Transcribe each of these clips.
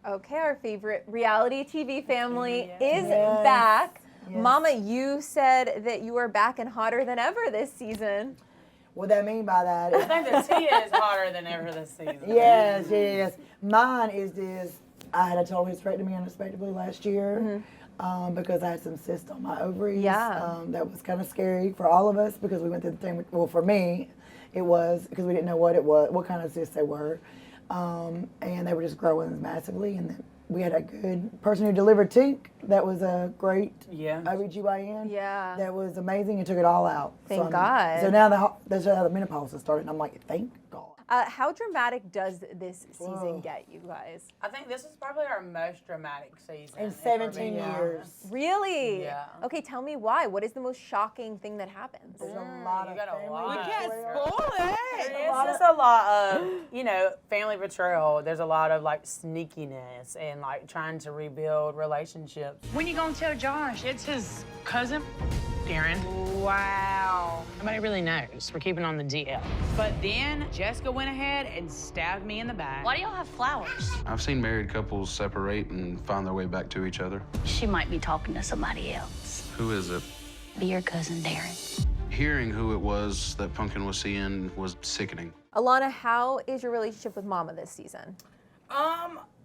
Okay, our favorite reality TV family is back. Yes. Mama, you said that you are back and hotter than ever this season. What I mean by that I is, think the Tia is hotter than ever this season. yes. Mine is this. I had a total hysterectomy unexpectedly last year because I had some cysts on my ovaries. Yeah. That was kind of scary for all of us because we went through the same. Well, for me, it was because we didn't know what it was, what kind of cysts they were, and they were just growing massively. And then we had a good person who delivered Tink. That was a great OBGYN. Yeah. That was amazing and took it all out. Thank God. So now the menopause has started, and I'm like, thank God. How dramatic does this season get, you guys? I think this is probably our most dramatic season. In if we're 17 being years. honest. Really? Yeah. Okay, tell me why. What is the most shocking thing that happens? There's a lot you of got a family lot. We can't betrayal. spoil it. It's just a lot of, family betrayal. There's a lot of like sneakiness and like trying to rebuild relationships. When you gonna tell Josh? It's his cousin, Darrin. Wow. Nobody really knows. We're keeping on the DL. But then Jessica went ahead and stabbed me in the back. Why do y'all have flowers? I've seen married couples separate and find their way back to each other. She might be talking to somebody else. Who is it? Be your cousin, Darrin. Hearing who it was that Pumpkin was seeing was sickening. Alana, how is your relationship with Mama this season?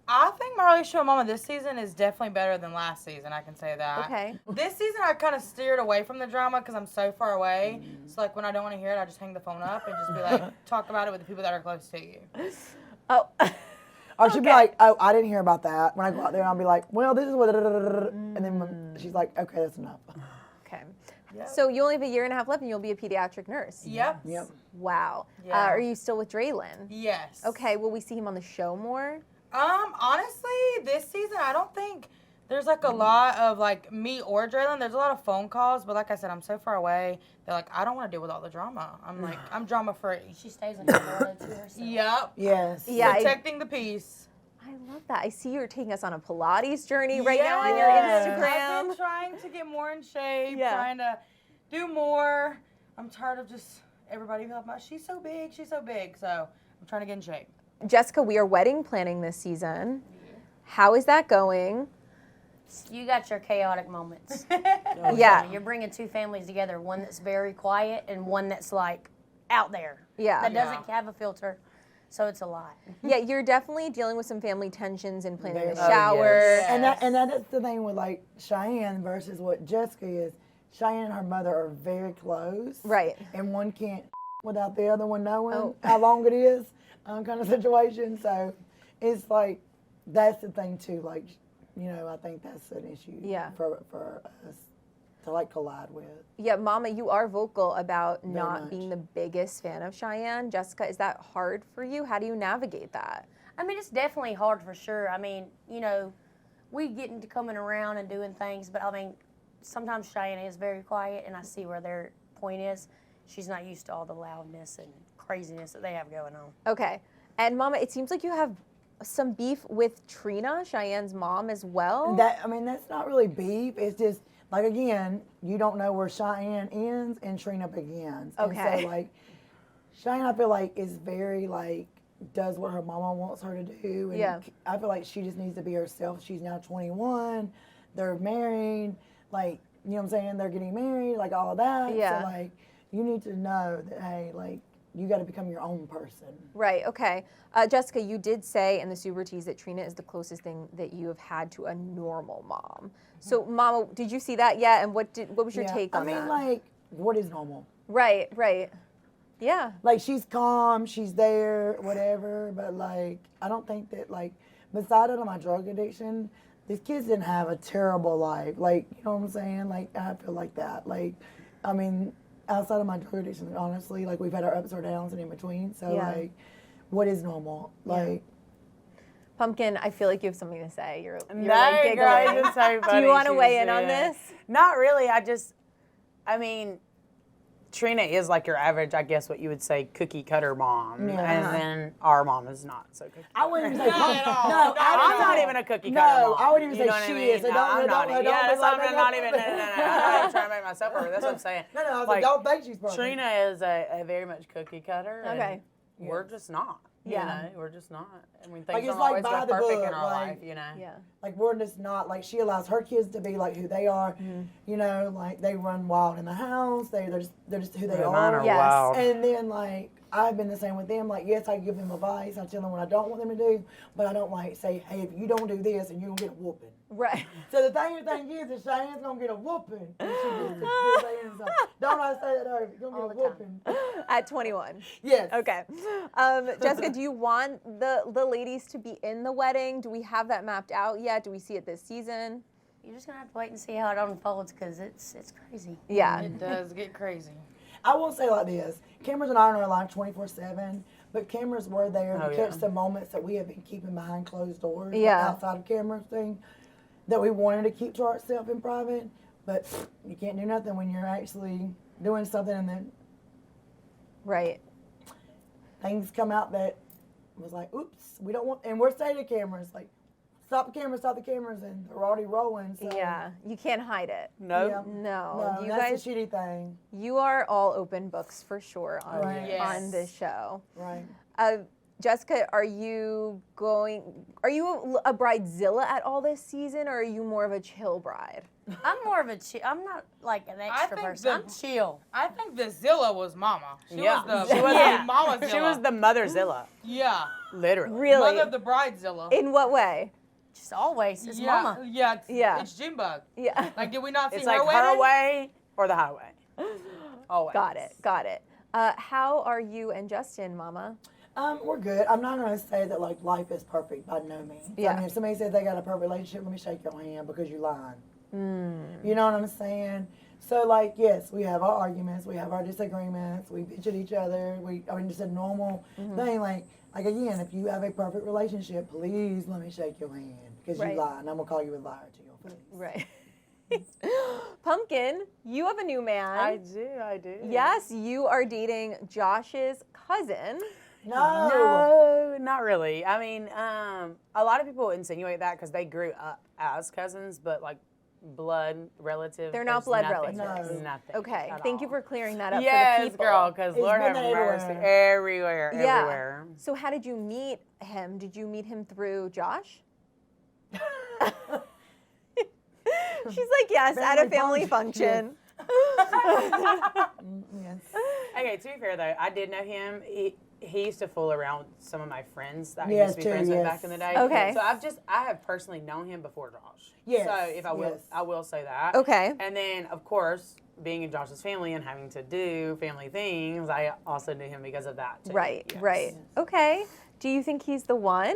I think my relationship with Mama this season is definitely better than last season. I can say that. Okay. This season I kind of steered away from the drama because I'm so far away. So like when I don't want to hear it, I just hang the phone up and just be like, talk about it with the people that are close to you. Oh. Or she'd be like, oh, I didn't hear about that. When I go out there, and I'll be like, well, this is what, and then when she's like, okay, that's enough. Okay. Yep. So you only have a year and a half left and you'll be a pediatric nurse. Yep. Yep. Wow. Yeah. Are you still with Dralin? Yes. Okay, will we see him on the show more? Honestly, this season I don't think there's like a lot of like me or Dralin. There's a lot of phone calls, but like I said, I'm so far away. They're like, I don't want to deal with all the drama. I'm like, I'm drama free. She stays in Florida to herself. Yep. Yes. Yeah. Protecting the peace. I love that. I see you're taking us on a Pilates journey right now on your Yes. I've Instagram. been trying to get more in shape, Yeah. trying to do more. I'm tired of just everybody being like, she's so big, she's so big. So I'm trying to get in shape. Jessica, we are wedding planning this season. How is that going? You got your chaotic moments. Yeah. You're bringing two families together, one that's very quiet and one that's like out there. Yeah. That doesn't have a filter. So it's a lot. Yeah, you're definitely dealing with some family tensions and planning the Very- shower. yes. And that is the thing with like Shyann versus what Jessica is. Shyann and her mother are very close. Right. And one can't without the other one knowing Oh. how long it is, kind of situation. So it's like, that's the thing too. Like, I think that's an issue for us to like collide with. Yeah, Mama, you are vocal about not much. being the biggest fan of Shyann. Jessica, is that hard for you? How do you navigate that? I mean, it's definitely hard for sure. I mean, we get into coming around and doing things, but I mean, sometimes Shyann is very quiet, and I see where their point is. She's not used to all the loudness and craziness that they have going on. Okay. And Mama, it seems like you have some beef with Trina, Cheyenne's mom, as well. That's not really beef. It's just, like, again, you don't know where Shyann ends and Trina begins. Okay. And so, like, Shyann, I feel like, is very, like, does what her mama wants her to do. And Yeah. I feel like she just needs to be herself. She's now 21. They're married. Like, you know what I'm saying? They're getting married, like, all of that. Yeah. So, like, you need to know that, hey, like, you got to become your own person. Right, okay. Jessica, you did say in the Super Tease that Trina is the closest thing that you have had to a normal mom. So, Mama, did you see that yet? And what was your take on that? I mean, like, what is normal? Right. Yeah. Like, she's calm, she's there, whatever, but, like, I don't think that, like, beside of my drug addiction, these kids didn't have a terrible life. Like, you know what I'm saying? Like, I feel like that. Like, I mean, outside of my drug addiction, honestly, like, we've had our ups or downs and in between. So, like, what is normal? Like, Pumpkin, I feel like you have something to say. You're No, like giggling. girl, it's so Do funny you want to she weigh was in on doing it. this? Not really. I mean, Trina is like your average, I guess what you would say, cookie cutter mom. Yeah. And then our mom is not so cookie cutter. I wouldn't even say I'm not even a cookie cutter mom. I wouldn't even You know say what she I mean? is. So No, I'm not. don't Yeah, that's like why I'm not even. No. I'm not even trying to make myself over. That's what I'm saying. No, I was like, don't think she's perfect. Trina is a very much cookie cutter. and Okay. We're just not. Yeah. You know, we're just not. I mean, Like, things it's don't like always by go the perfect book, in our like- life, you know. Yeah. Like, we're just not, like, she allows her kids to be like who they are. You know, like, they run wild in the house. They're just who they Mine are. are Yes. wild. And then, like, I've been the same with them. Like, yes, I give them advice. I tell them what I don't want them to do. But I don't, like, say, hey, if you don't do this, and you're going to get a whooping. Right. So the thing is Cheyenne's going to get a whooping. And she gets to saying so. Don't I say that to her? You're going to get a whooping. At 21. Yes. Okay. Jessica, do you want the ladies to be in the wedding? Do we have that mapped out yet? Do we see it this season? You're just gonna have to wait and see how it unfolds because it's crazy. Yeah. It does get crazy. I will say like this. Cameras and I are in our life 24/7, but cameras were there Oh, to yeah. catch the moments that we have been keeping behind closed doors, like Yeah. outside of camera thing, that we wanted to keep to ourselves in private. But you can't do nothing when you're actually doing something and then Right. things come out that was like, oops, we don't want, and we're saying to cameras, like, stop the cameras, and they're already rolling. So, Yeah. You can't hide it. No. Yeah. No. No, You that's guys, a shitty thing. you are all open books for sure on, Right. Yes. on this show. Right. Jessica, are you a bridezilla at all this season, or are you more of a chill bride? I'm more of a chill. I'm not like an extra think person. the- I'm chill. I think the Zilla was Mama. She Yeah. was the She was- yeah. Mama Zilla. She was the Motherzilla, yeah. literally. Really? Mother of the Bridezilla. In what way? Just always. It's yeah, mama. Yeah, Yeah. it's Junebug. Yeah. Like, did we not see It's her like wedding? her way or the highway. Always. Got it. How are you and Justin, Mama? We're good. I'm not gonna say that like life is perfect by no means. Yeah. I mean, if somebody says they got a perfect relationship, let me shake your hand because you lying. You know what I'm saying? So like, yes, we have our arguments, we have our disagreements, we bitch at each other. Just a normal thing. Like again, if you have a perfect relationship, please let me shake your hand because Right. you lie, and I'm gonna call you a liar to your face. Right. Pumpkin, you have a new man. I do. Yes, you are dating Josh's cousin. No. No, not really. I mean, a lot of people insinuate that because they grew up as cousins, but like blood relatives. They're not there's blood nothing, relatives. No. Nothing. Okay, at thank you all. for clearing that up for Yes, the people. girl, because It's Lord been have mercy. everywhere. Everywhere. So how did you meet him? Did you meet him through Josh? She's like, yes, at a family function. Yes. Okay, to be fair though, I did know him. He used to fool around with some of my friends that I Yes, used to be too, friends with yes. back in the day. Okay. So I have personally known him before Josh. Yes, So if I will, yes. I will say that. Okay. And then of course, being in Josh's family and having to do family things, I also knew him because of that too. Right, Yes. right. Okay. Do you think he's the one?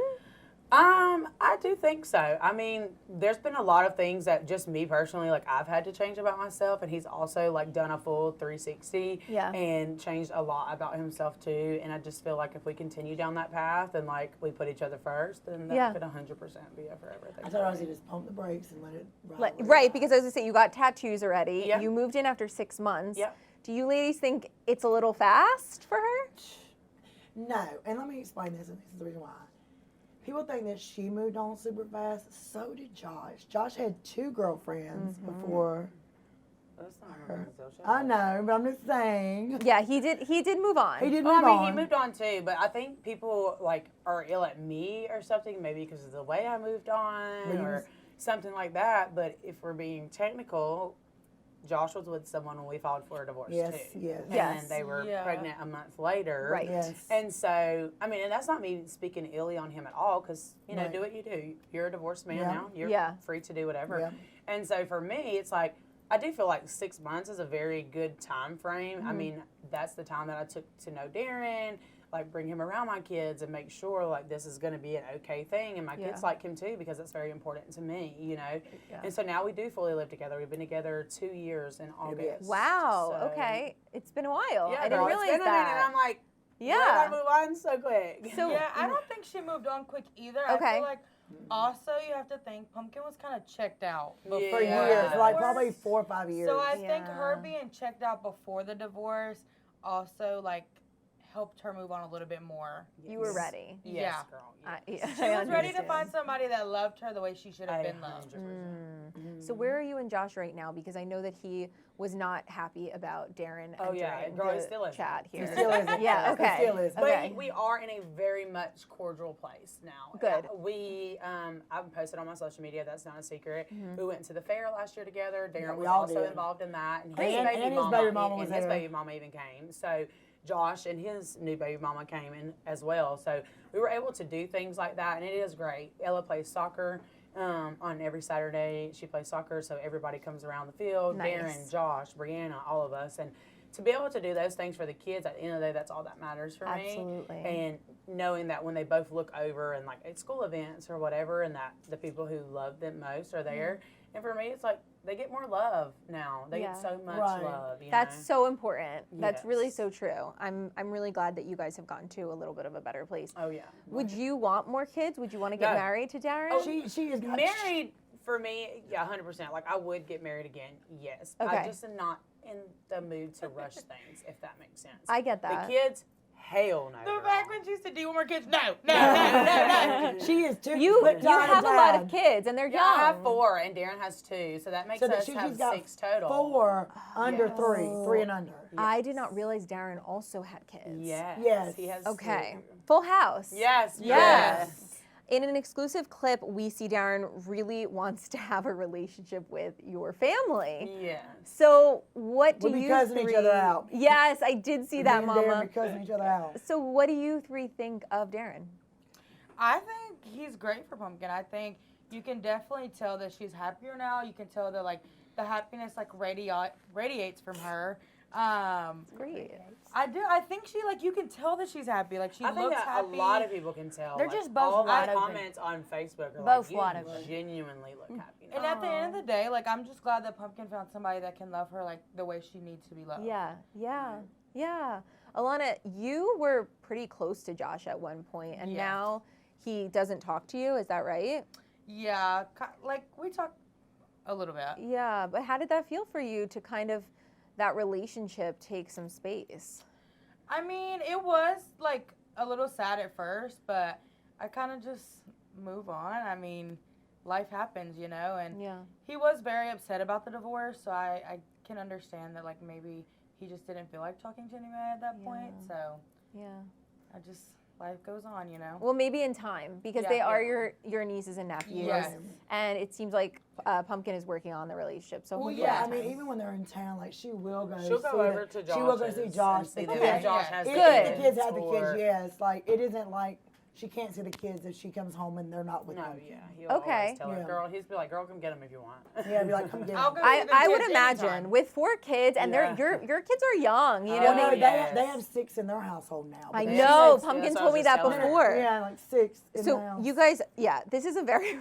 I do think so. I mean, there's been a lot of things that just me personally, like I've had to change about myself, and he's also like done a full 360 Yeah. and changed a lot about himself too. And I just feel like if we continue down that path and like we put each other first, then that Yeah. could 100% be a forever thing. I told her I was just pump the brakes and let it ride. Like, away. right, because I was gonna say you got tattoos already. Yeah. You moved in after 6 months. Yep. Do you ladies think it's a little fast for her? No, and let me explain this, and this is the reason why. People think that she moved on super fast. So did Josh. Josh had 2 girlfriends before That's not her. her. I know, but I'm just saying. Yeah, he did move on. He did Well, move I mean, on. he moved on too, but I think people like are ill at me or something, maybe because of the way I moved on But you or was- something like that. But if we're being technical, Josh was with someone when we filed for a divorce Yes, too. yes. Yes. And they were Yeah. pregnant a month later. Right. Yes. And so, I mean, and that's not me speaking illy on him at all, because, you know, Right. do what you do. You're a divorced man Yeah. now. You're Yeah. free to do whatever. Yeah. And so for me, it's like, I do feel like 6 months is a very good time frame. I mean, that's the time that I took to know Darrin, like bring him around my kids and make sure like this is going to be an okay thing. And my kids Yeah. like him too, because it's very important to me, you know. Yeah. And so now we do fully live together. We've been together 2 years in August. Wow. So- okay. It's been a while. Yeah, I didn't girl, realize it's been a minute, that. and I'm like, Yeah. why did I move on so quick? So Yeah, I don't think she moved on quick either. Okay. I feel like also you have to think Pumpkin was kind of checked out before For Yeah. years, like divorce. probably 4 or 5 years. So I think her Yeah. being checked out before the divorce also like helped her move on a little bit more. You were ready. Yes, Yeah. girl. Yeah, She I was ready to understand. find somebody that loved her the way she should have been 100%. loved. So where are you and Josh right now? Because I know that he was not happy about Darrin Oh, yeah, entering girl, he the still isn't. chat He here. still isn't. Yeah, He okay. still isn't. But Okay. we are in a very much cordial place now. Good. I've posted on my social media, that's not a secret. We went to the fair last year together. Darrin we was all also did. involved in that. And And his baby mama was and his there. baby mama even came. So Josh and his new baby mama came in as well. So we were able to do things like that, and it is great. Ella plays soccer on every Saturday. She plays soccer, so everybody comes around the field. Nice. Darrin, Josh, Brianna, all of us. And to be able to do those things for the kids, at the end of the day, that's all that matters for me. Absolutely. And knowing that when they both look over and like at school events or whatever, and that the people who love them most are there. And for me, it's like they get more love now. They Yeah. get so much Right. love. You That's know? so important. That's really Yes. so true. I'm really glad that you guys have gotten to a little bit of a better place. Oh yeah. Would you want more kids? Would you want to get No. married to Darrin? Oh, She is Married for me, yeah, 100%. Like I would get married again. Yes. Okay. I just am not in the mood to rush things, if that makes sense. I get that. The kids, hell no. The girl. fact when she said, "Do you want more kids?" No, no, no, no, no. She is too. You quick to have a lot of dad. kids, and they're Yeah, I have young. 4, and Darrin has 2, so that makes So that us she's have got 6 total. 4 under Yes. 3 and under. I did not realize Darrin also had kids. Yes. Yes. He has Okay. 2. Full house. Yes. Yes. In an exclusive clip, we see Darrin really wants to have a relationship with your family. Yes. So what do We'll be you cussing each three? other out. Yes, I did see that, Me and Darrin Mama. be cussing each other out. So what do you three think of Darrin? I think he's great for Pumpkin. I think you can definitely tell that she's happier now. You can tell that like the happiness like radiates from her. Great. I think she like you can tell that she's happy. Like she I think looks that happy. a lot of people can tell. They're like, just both all the wide open. comments on Facebook are Both like, wide you open. genuinely look happy. And at the end of the day, like I'm just glad that Pumpkin found somebody that can love her like the way she needs to be loved. Yeah. Alana, you were pretty close to Josh at one point, and Yeah. now he doesn't talk to you. Is that right? Yeah, like we talked a little bit. Yeah, but how did that feel for you to kind of that relationship take some space? I mean, it was like a little sad at first, but I kind of just move on. I mean, life happens, you know, and Yeah. he was very upset about the divorce, so I can understand that like maybe he just didn't feel like talking to anybody at that point. So Yeah. life goes on, you know. Well, maybe in time, because Yeah, they are yeah. your nieces and nephews. Yes. And it seems like Pumpkin is working on the relationship. So Well, hold yeah, on. I mean, even when they're in town, like she will go. She'll go see over the, to She will go Josh's see and Josh. see If that the- Josh Yeah. has if the Good. the kids have the or- kids, yes. Like it isn't like she can't see the kids if she comes home and they're not with No, them. yeah. He'll Okay. always tell her, Yeah. girl, he's be like, girl, come get him if you want. Yeah, be like, come get I'll them. go see the I would kids imagine anytime. with 4 kids, and Yeah. your kids are young, you know. Oh, Well, no, yes. they have 6 in their household now. I but Yeah, know. she said- Pumpkin that's what I told me was that just telling her. before. Yeah, like 6 in the So house. you guys, yeah, this is a very.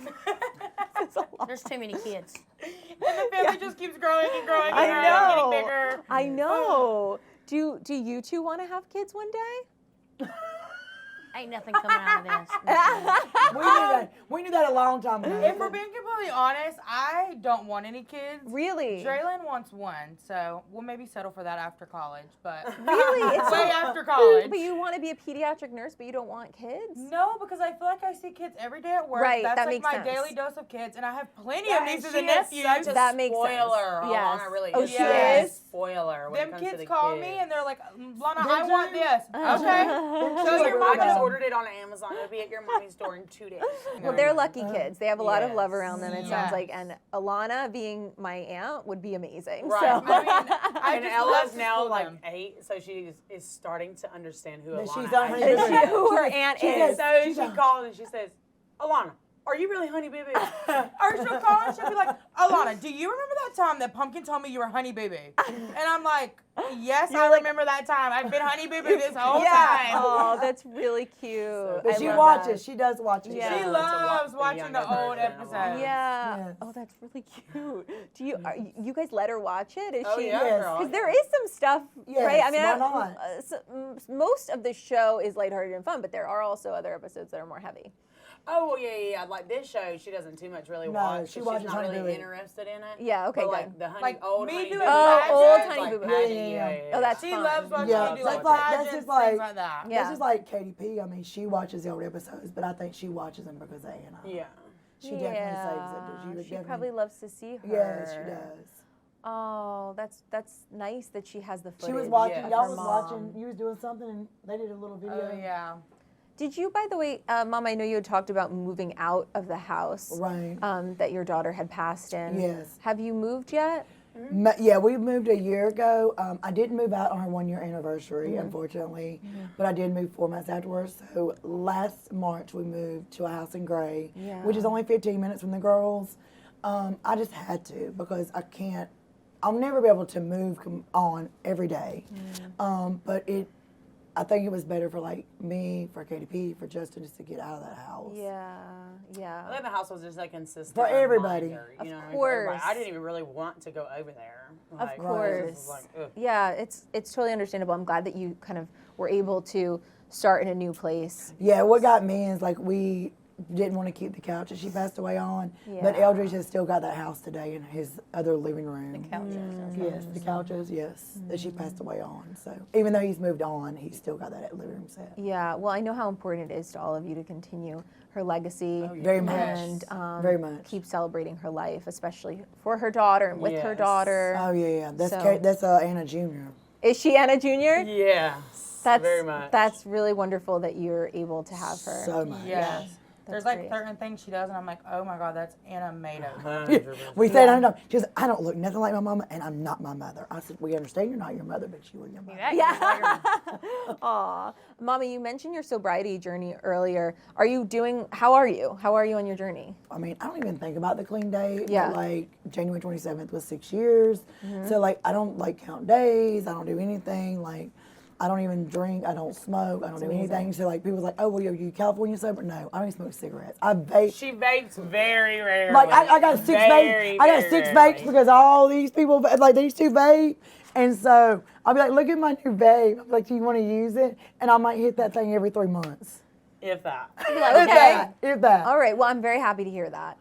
It's a lot. There's too many kids. And the family just keeps growing and growing and I growing know. and getting bigger. I know. Do you two want to have kids one day? Ain't nothing coming out of this. We knew that a long time ago. If we're being completely honest, I don't want any kids. Really? Dralin wants one, so we'll maybe settle for that after college. But Really? It's way so- after college. But you want to be a pediatric nurse, but you don't want kids? No, because I feel like I see kids every day at work. Right, That's that like makes my sense. daily dose of kids, and I have plenty Yeah, of nieces she and is nephews. such a That makes sense. spoiler. Yes. Alana really Oh, is. she Yes. is? Spoiler when Them it comes to kids the call kids. me and they're like, Lana, Did I want you? this. Okay. So your mom just Yeah. ordered it on Amazon. It'll be at your mommy's store in 2 days. Well, they're lucky kids. They have a lot of love Yes. around them, it sounds Yes. like. And Alana, being my aunt, would be amazing. Right. So. I mean, I And just love Ella's to now school like them. 8, so she is starting to understand who That Alana she's is. on her Is baby. she who her aunt she is? says- So she's she on- calls and she says, Alana, are you really Honey Boo Boo? Or she'll call and she'll be like, Alana, do you remember that time that Pumpkin told me you were Honey Boo Boo? And I'm like, yes, I remember that time. I've been Honey Boo Boo this whole Yeah. time. Oh, that's really cute. But I she love watches. that. She does watch it. Yeah. She Yeah. loves the watching younger the old version of episodes. Alana. Yeah. Yes. Oh, that's really cute. Do you you guys let her watch it? Is Oh, she? yeah, Yes. girl. Because there is some stuff, Yes, right? I mean, why not? most of the show is lighthearted and fun, but there are also other episodes that are more heavy. Oh, well, yeah. Like this show, she doesn't too much really No, watch. she 'cause watches she's not Honey really Boo Boo. interested in it. Yeah, okay, But, good. like the honey, Like, old me honey doing Boo Boo pageants, episodes, old Honey like Boo Boo. pageant, Yeah. Oh, that's She fun. loves watching Yeah, me do that's like like- that's pageants, just like- things like that. Yeah. That's just like Katy P. I mean, she watches the old episodes, but I think she watches them because of Anna. Yeah. She definitely saves it. She would She definitely- probably loves to see her. Yes, she does. Oh, that's nice that she has the footage. She was watching. Yeah. Y'all Her was mom. watching. You was doing something, and they did a little video. Oh yeah. Did you, by the way, Mom? I know you had talked about moving out of the house. Right. That your daughter had passed in. Yes. Have you moved yet? Yeah, we moved a year ago. I didn't move out on her 1 year anniversary, unfortunately, but I did move 4 months afterwards. So last March we moved to a house in Gray, which is only 15 minutes from the girls. I just had to because I can't. I'll never be able to move on every day. But I think it was better for like me, for KDP, for Justin, just to get out of that house. Yeah, I yeah. think the house was just like consistent For everybody. reminder, you Of know what I mean, for everybody. course. I didn't even really want to go over there. Of Like, course. it was like, ugh. Yeah, it's totally understandable. I'm glad that you kind of were able to start in a new place. Yeah, what got me is like we didn't want to keep the couch that she passed away on, but Yeah. Eldridge has still got that house today in his other living room. Couches. Yes, the couches, yes, that she passed away on. So even though he's moved on, he's still got that living room set. Yeah, well, I know how important it is to all of you to continue her legacy. Very much. And Very much. keep celebrating her life, especially for her daughter and with her Yes. daughter. Oh yeah. That's So- that's Anna Jr. Is she Anna Jr.? Yes, That's very much. That's really wonderful that you're able to have her. So much. Yes. There's That's like great. certain things she does, and I'm like, oh my god, that's animated. 100%. We said, I know. She goes, I don't look nothing like my mama, and I'm not my mother. I said, we understand you're not your mother, but you were your mother. Yeah. Aw. Mama, you mentioned your sobriety journey earlier. How are you? How are you on your journey? I mean, I don't even think about the clean day. but, Yeah. like January 27th was 6 years. So like, I don't like count days. I don't do anything. Like, I don't even drink. I don't smoke. I don't do anything. So like, people's like, oh, well, are you California sober? No, I don't even smoke cigarettes. I vape. She vapes very rarely. Like I got 6 vapes. I got 6 vapes because all these people like these 2 vape, and so I'll be like, look at my new vape. I'm like, do you want to use it? And I might hit that thing every 3 months. If that. If that. All right. Well, I'm very happy to hear that.